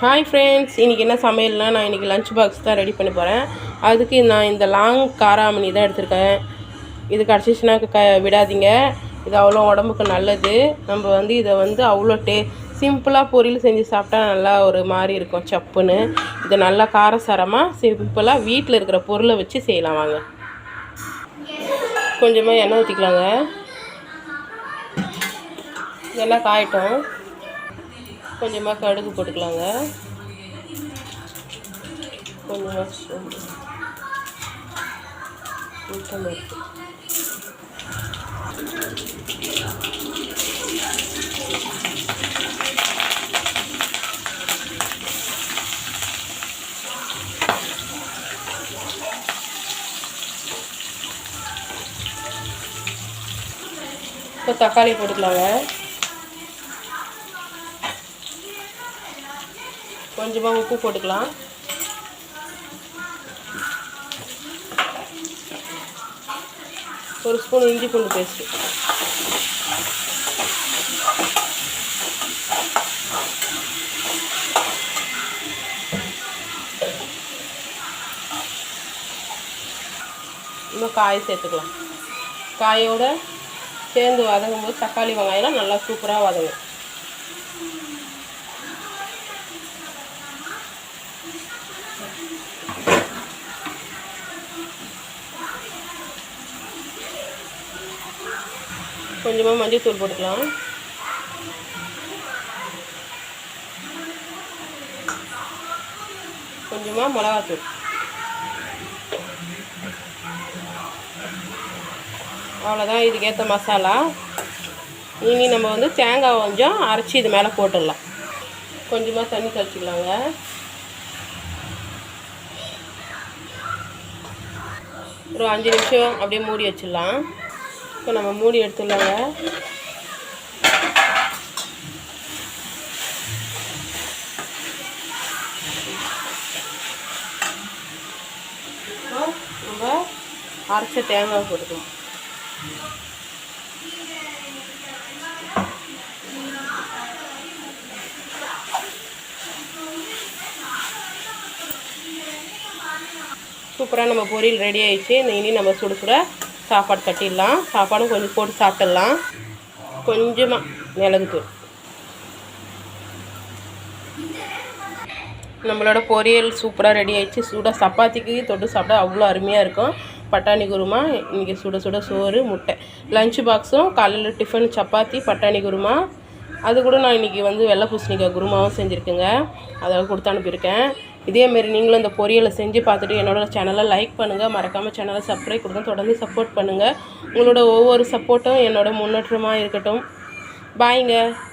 Hi friends, இன்றைக்கி என்ன சமையல்னால் நான் இன்றைக்கி லஞ்ச் பாக்ஸ் தான் ரெடி பண்ண போகிறேன். அதுக்கு நான் இந்த லாங் காராமணி தான் எடுத்திருக்கேன். இது கிடச்சிச்சின்னா விடாதீங்க. இது அவ்வளோ உடம்புக்கு நல்லது. நம்ம இதை அவ்வளோ சிம்பிளாக பொரியல் செஞ்சு சாப்பிட்டா நல்லா ஒரு மாதிரி இருக்கும் சப்புன்னு. இதை நல்லா காரசாரமாக சிம்பிளாக வீட்டில் இருக்கிற பொருளை வச்சு செய்யலாம். வாங்க, கொஞ்சமாக எண்ணெய் ஊற்றிக்கலாங்க. எல்லாம் காயட்டும். கொஞ்சமாக கடுகு போட்டுக்கலாங்க. கொஞ்சமாக சோம்பு, உளுத்தம்பருப்பு, இப்போ தக்காளி போட்டுக்கலாங்க. கொஞ்சமாக உப்பு போட்டுக்கலாம். ஒரு ஸ்பூன் இஞ்சி பூண்டு பேஸ்ட்டு, இன்னும் காய் சேர்த்துக்கலாம். காயோட சேர்ந்து வதங்கும் போது தக்காளி வெங்காயம்லாம் நல்லா சூப்பராக வதங்கும். கொஞ்சமாக மஞ்சள் தூள் போட்டுக்கலாம். கொஞ்சமாக மிளகாத்தூள். அவ்வளோதான், இதுக்கேற்ற மசாலா. இனி நம்ம தேங்காய் கொஞ்சம் அரைச்சி இது மேலே போட்டுடலாம். கொஞ்சமாக தண்ணி கழிச்சிக்கலாங்க. ஒரு 5 நிமிஷம் அப்படியே மூடி வச்சிடலாம். இப்போ நம்ம மூடி எடுத்துடலாங்க. நம்ம அரைச்ச தேங்காய் போட்டுக்கலாம். சூப்பராக நம்ம பொரியல் ரெடி ஆகிடுச்சு. இனி நம்ம சுட சுட சாப்பாடு கட்டிடலாம். சாப்பாடும் கொஞ்சம் போட்டு சாப்பிட்டுடலாம். கொஞ்சமாக மிளகுத்தூள். நம்மளோட பொரியல் சூப்பராக ரெடி ஆகிடுச்சு. சுட சப்பாத்திக்கு தொட்டு சாப்பிட்டா அவ்வளோ அருமையாக இருக்கும். பட்டாணி குருமா, இன்றைக்கி சுட சுட சோறு, முட்டை. லஞ்ச் பாக்ஸும் காலையில் டிஃபன் சப்பாத்தி, பட்டாணி குருமா. அது கூட நான் இன்றைக்கி வெள்ளை பூசணிக்காய் குருமாவும் செஞ்சுருக்கேங்க. அதை கொடுத்து அனுப்பியிருக்கேன். இதேமாரி நீங்களும் இந்த பொரியலை செஞ்சு பார்த்துட்டு என்னோடய சேனலை லைக் பண்ணுங்கள். மறக்காமல் சேனலை சப்ஸ்கிரைப் கொடுங்க. தொடர்ந்து சப்போர்ட் பண்ணுங்கள். உங்களோட ஒவ்வொரு சப்போர்ட்டும் என்னோட முன்னேற்றமாக இருக்கட்டும். பாய்ங்க.